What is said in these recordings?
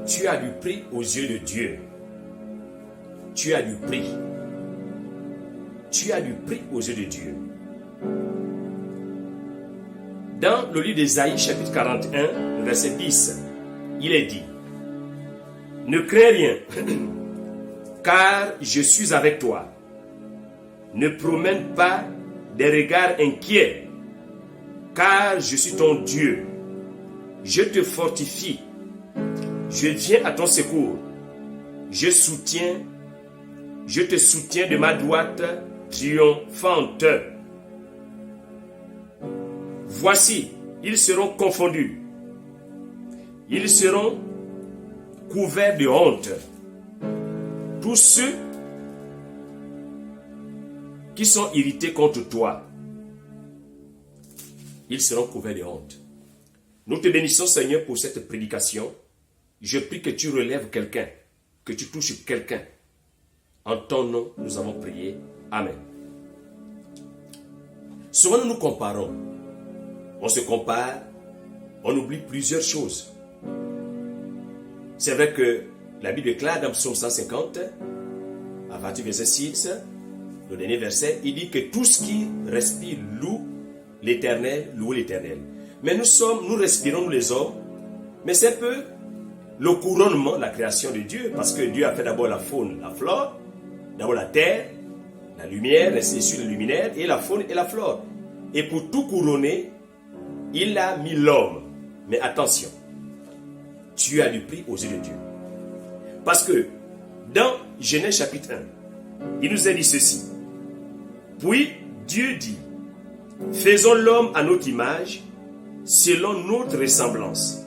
Tu as du prix aux yeux de Dieu. Tu as du prix. Tu as du prix aux yeux de Dieu. Dans le livre d'Ésaïe, chapitre 41, verset 10, il est dit: ne crains rien, car je suis avec toi. Ne promène pas des regards inquiets, car je suis ton Dieu. Je te fortifie. Je viens à ton secours. Je te soutiens de ma droite triomphante. Voici, ils seront confondus. Ils seront couverts de honte. Tous ceux qui sont irrités contre toi, ils seront couverts de honte. Nous te bénissons, Seigneur, pour cette prédication. Je prie que tu relèves quelqu'un, que tu touches quelqu'un. En ton nom, nous avons prié. Amen. Souvent, nous nous comparons. On se compare, on oublie plusieurs choses. C'est vrai que la Bible déclare dans Psaume 150, à partir du verset 6, le dernier verset, il dit que tout ce qui respire loue l'Éternel, loue l'Éternel. Mais nous respirons, nous les hommes, mais c'est un peu le couronnement de la création de Dieu, parce que Dieu a fait d'abord la faune, la flore, d'abord la terre, la lumière, ainsi de suite, le luminaire, et la faune et la flore. Et pour tout couronner, il a mis l'homme. Mais attention, tu as du prix aux yeux de Dieu. Parce que dans Genèse chapitre 1, il nous a dit ceci. Puis Dieu dit, faisons l'homme à notre image, selon notre ressemblance.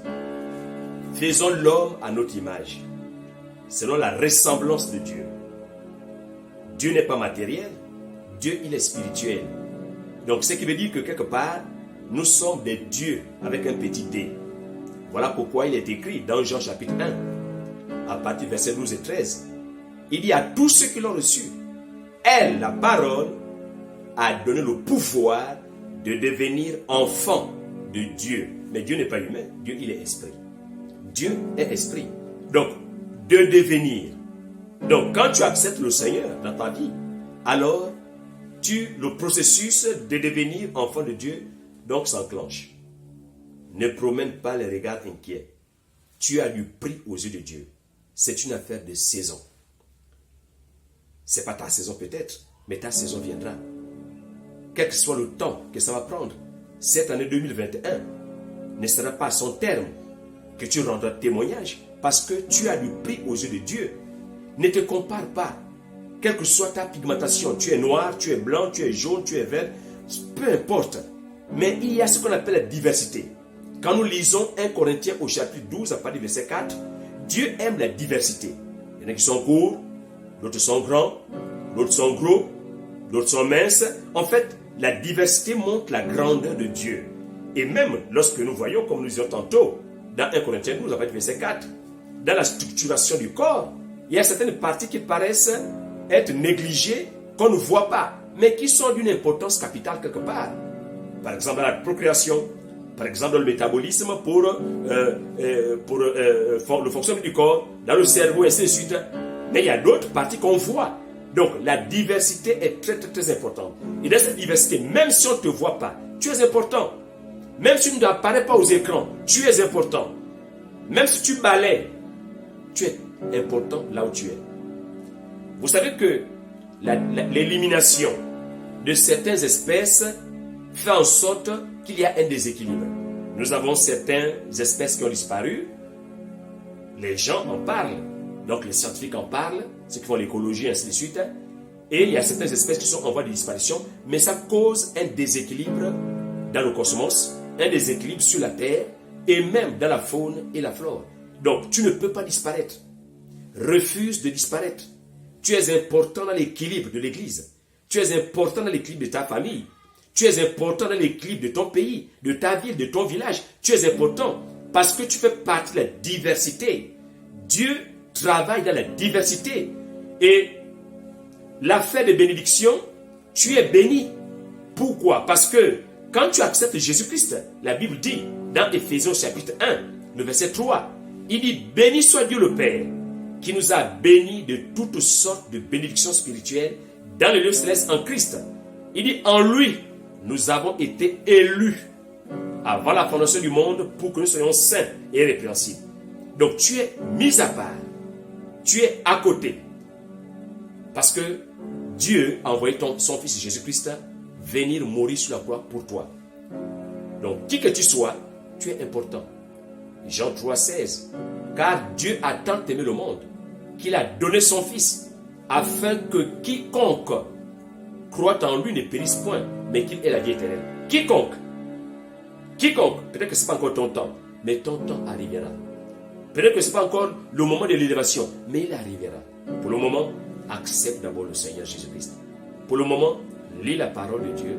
Faisons l'homme à notre image, selon la ressemblance de Dieu. Dieu n'est pas matériel, Dieu il est spirituel. Donc ce qui veut dire que quelque part, nous sommes des dieux avec un petit d. Voilà pourquoi il est écrit dans Jean chapitre 1, à partir du verset 12 et 13. Il dit à tous ceux qui l'ont reçu, elle, la parole, a donné le pouvoir de devenir enfant de Dieu. Mais Dieu n'est pas humain, Dieu il est esprit. Dieu est esprit. Donc, de devenir. Donc, quand tu acceptes le Seigneur dans ta vie, alors, le processus de devenir enfant de Dieu, donc, s'enclenche. Ne promène pas les regards inquiets. Tu as du prix aux yeux de Dieu. C'est une affaire de saison. Ce n'est pas ta saison peut-être, mais ta saison viendra. Quel que soit le temps que ça va prendre, cette année 2021 ne sera pas à son terme que tu rendras témoignage, parce que tu as du prix aux yeux de Dieu. Ne te compare pas. Quelle que soit ta pigmentation, tu es noir, tu es blanc, tu es jaune, tu es vert, peu importe. Mais il y a ce qu'on appelle la diversité. Quand nous lisons 1 Corinthiens au chapitre 12, à partir du verset 4, Dieu aime la diversité. Il y en a qui sont courts, d'autres sont grands, d'autres sont gros, d'autres sont minces. En fait, la diversité montre la grandeur de Dieu. Et même lorsque nous voyons, comme nous disions tantôt, dans 1 Corinthiens 12, à partir du verset 4, dans la structuration du corps, il y a certaines parties qui paraissent être négligées, qu'on ne voit pas, mais qui sont d'une importance capitale quelque part. Par exemple, dans la procréation, par exemple, dans le métabolisme pour le fonctionnement du corps, dans le cerveau, et ainsi de suite. Mais il y a d'autres parties qu'on voit. Donc, la diversité est très, très, très importante. Et dans cette diversité, même si on ne te voit pas, tu es important. Même si tu n'apparais pas aux écrans, tu es important. Même si tu balayes, tu es important là où tu es. Vous savez que l'élimination de certaines espèces fait en sorte qu'il y a un déséquilibre. Nous avons certaines espèces qui ont disparu. Les gens en parlent. Donc les scientifiques en parlent, ceux qui font l'écologie, ainsi de suite. Et il y a certaines espèces qui sont en voie de disparition, mais ça cause un déséquilibre dans le cosmos, un déséquilibre sur la Terre, et même dans la faune et la flore. Donc tu ne peux pas disparaître. Refuse de disparaître. Tu es important dans l'équilibre de l'Église. Tu es important dans l'équilibre de ta famille. Tu es important dans l'équilibre de ton pays, de ta ville, de ton village. Tu es important parce que tu fais partie de la diversité. Dieu travaille dans la diversité. Et l'affaire de bénédiction, tu es béni. Pourquoi? Parce que quand tu acceptes Jésus-Christ, la Bible dit dans Éphésiens chapitre 1, le verset 3, Il dit, béni soit Dieu le Père, qui nous a bénis de toutes sortes de bénédictions spirituelles dans les lieux célestes en Christ. Il dit, en lui, nous avons été élus avant la fondation du monde pour que nous soyons saints et répréhensibles. Donc tu es mis à part, tu es à côté, parce que Dieu a envoyé son Fils Jésus-Christ venir mourir sur la croix pour toi. Donc qui que tu sois, tu es important. Jean 3,16. Car Dieu a tant aimé le monde qu'il a donné son Fils, afin que quiconque croit en lui ne périsse point, mais qu'il ait la vie éternelle. Quiconque, peut-être que ce n'est pas encore ton temps, mais ton temps arrivera. Peut-être que ce n'est pas encore le moment de l'élévation, mais il arrivera. Pour le moment, accepte d'abord le Seigneur Jésus-Christ. Pour le moment, lis la parole de Dieu.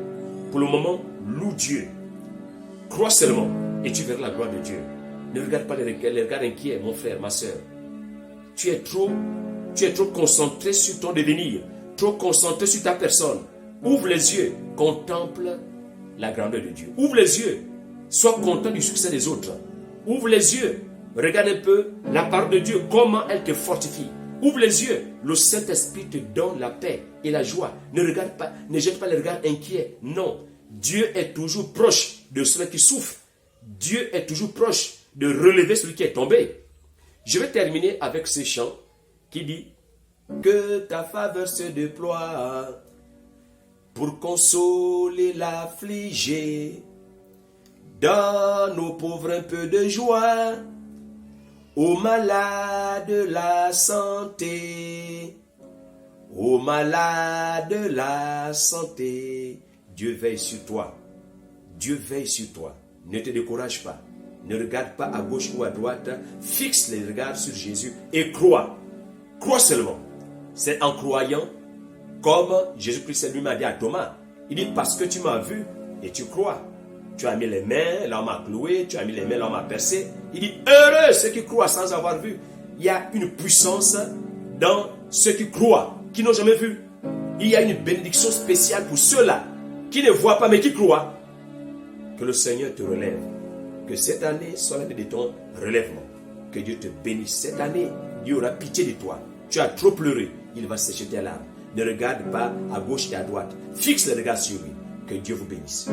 Pour le moment, loue Dieu. Crois seulement et tu verras la gloire de Dieu. Ne regarde pas les regards inquiets, mon frère, ma soeur. Tu es trop concentré sur ton devenir, trop concentré sur ta personne. Ouvre les yeux, contemple la grandeur de Dieu. Ouvre les yeux, sois content du succès des autres. Ouvre les yeux, regarde un peu la parole de Dieu, comment elle te fortifie. Ouvre les yeux, le Saint-Esprit te donne la paix et la joie. Ne regarde pas, ne jette pas les regards inquiets. Non, Dieu est toujours proche de ceux qui souffrent. Dieu est toujours proche de relever celui qui est tombé. Je vais terminer avec ce chant qui dit que ta faveur se déploie pour consoler l'affligé. Donne aux pauvres un peu de joie, aux malades la santé. Aux malades la santé. Dieu veille sur toi. Dieu veille sur toi. Ne te décourage pas. Ne regarde pas à gauche ou à droite. Fixe les regards sur Jésus et crois. Crois seulement. C'est en croyant, comme Jésus-Christ lui-même a dit à Thomas. Il dit, parce que tu m'as vu et tu crois. Tu as mis les mains, l'homme a cloué, tu as mis les mains, l'homme a percé. Il dit, heureux ceux qui croient sans avoir vu. Il y a une puissance dans ceux qui croient, qui n'ont jamais vu. Il y a une bénédiction spéciale pour ceux-là qui ne voient pas mais qui croient. Que le Seigneur te relève. Que cette année soit l'année de ton relèvement. Que Dieu te bénisse. Cette année, Dieu aura pitié de toi. Tu as trop pleuré, il va sécher tes larmes. Ne regarde pas à gauche et à droite. Fixe le regard sur lui. Que Dieu vous bénisse.